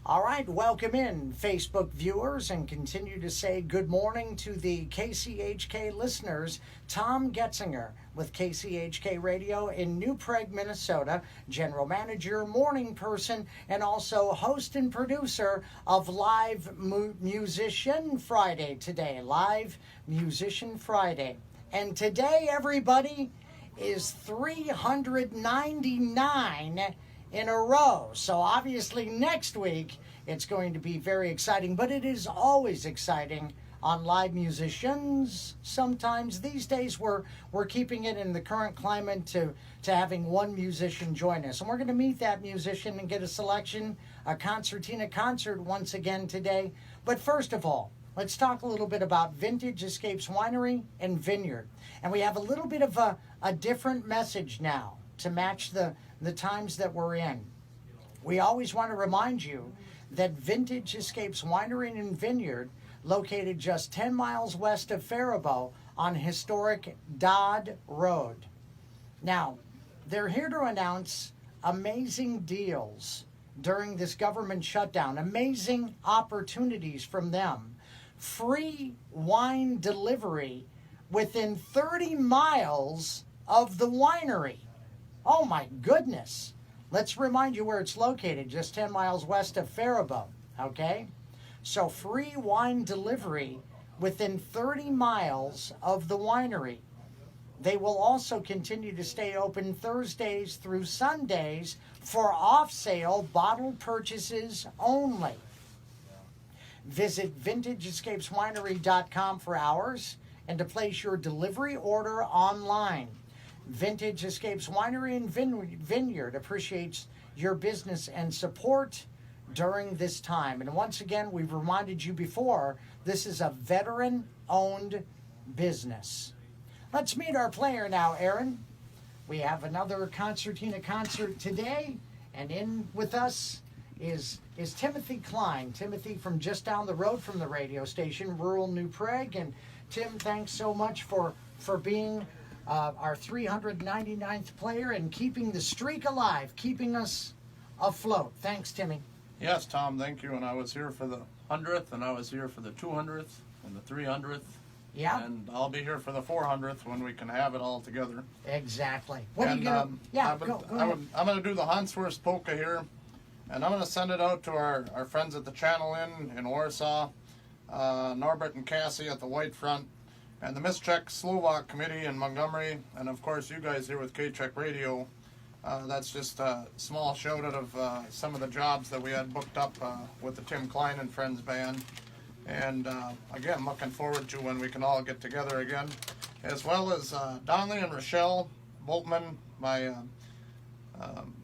All right, welcome in, Facebook viewers, and continue to say good morning to the KCHK listeners. Tom Getzinger with KCHK Radio in New Prague, Minnesota, general manager, morning person, and also host and producer of Live Musician Friday today. Live Musician Friday. And today, everybody, is 399 in a row. So obviously next week it's going to be very exciting, but it is always exciting on Live Musicians. Sometimes these days we're keeping it in the current climate to having one musician join us. And we're going to meet that musician and get a selection, a concertina concert once again today. But first of all, let's talk a little bit about Vintage Escapes Winery and Vineyard. And we have a little bit of a different message now to match the times that we're in. We always want to remind you that Vintage Escapes Winery and Vineyard, located just 10 miles west of Faribault on historic Dodd Road. Now, they're here to announce amazing deals during this government shutdown, amazing opportunities from them. Free wine delivery within 30 miles of the winery. Oh my goodness. Let's remind you where it's located, just 10 miles west of Faribault, okay? So free wine delivery within 30 miles of the winery. They will also continue to stay open Thursdays through Sundays for off-sale bottle purchases only. Visit vintageescapeswinery.com for hours and to place your delivery order online. Vintage Escapes Winery and Vineyard appreciates your business and support during this time. And once again, we've reminded you before, this is a veteran-owned business. Let's meet our player now, Aaron. We have another concertina concert today, and in with us is Timothy Chlan. Timothy from just down the road from the radio station, rural New Prague. And Tim, thanks so much for being our 399th player and keeping the streak alive, keeping us afloat. Thanks, Timmy. Yes, Tom, thank you. And I was here for the 100th, and I was here for the 200th, and the 300th. Yeah. And I'll be here for the 400th when we can have it all together. Exactly. What are you going to... Yeah, go ahead. I'm going to do the Hanswurst polka here, and I'm going to send it out to our friends at the Channel Inn in Warsaw, Norbert and Cassie at the White Front, and the Miss Czech Slovak Committee in Montgomery, and of course you guys here with K-Czech Radio. That's just a small shout out of some of the jobs that we had booked up with the Tim Chlan and Friends Band. And again, looking forward to when we can all get together again, as well as Donley and Rochelle Boltman, my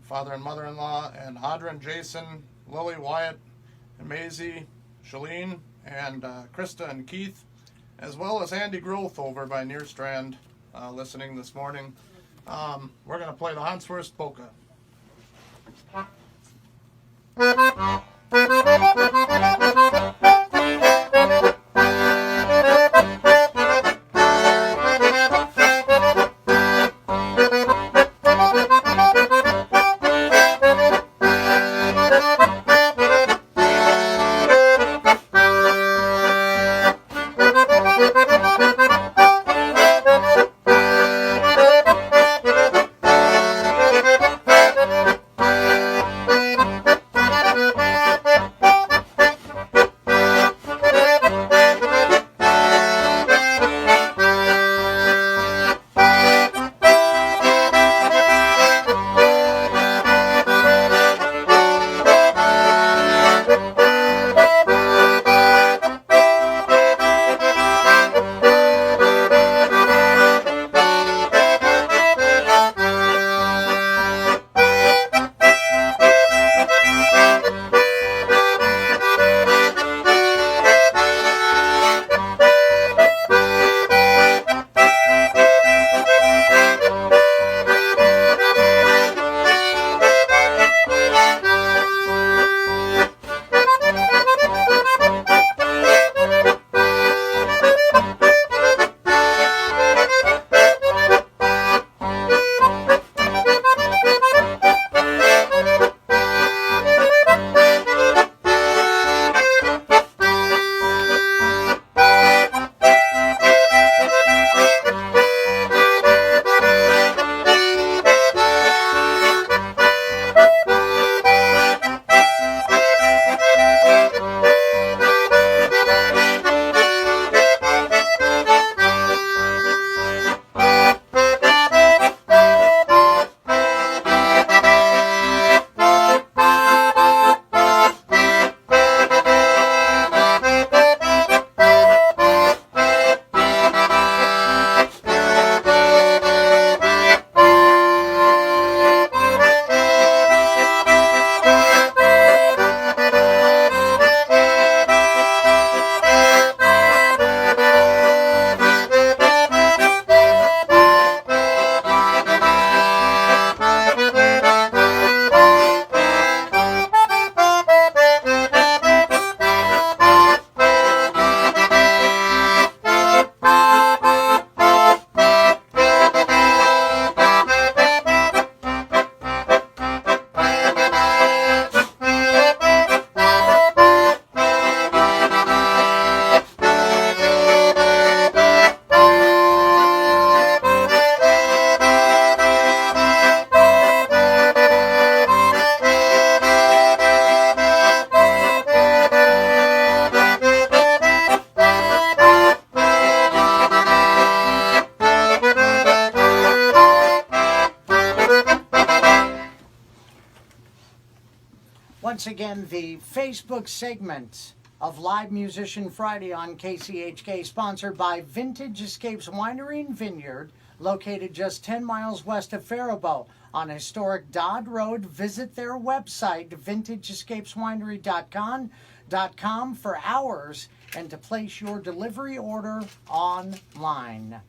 father and mother-in-law, and Audra and Jason, Lily, Wyatt, and Maisie, Shalene, and Krista and Keith, as well as Andy Groth over by Nearstrand, listening this morning. We're going to play the Hanswurst polka. once again, the Facebook segment of Live Musician Friday on KCHK, sponsored by Vintage Escapes Winery and Vineyard, located just 10 miles west of Faribault on historic Dodd Road. Visit their website, vintageescapeswinery.com for hours and to place your delivery order online.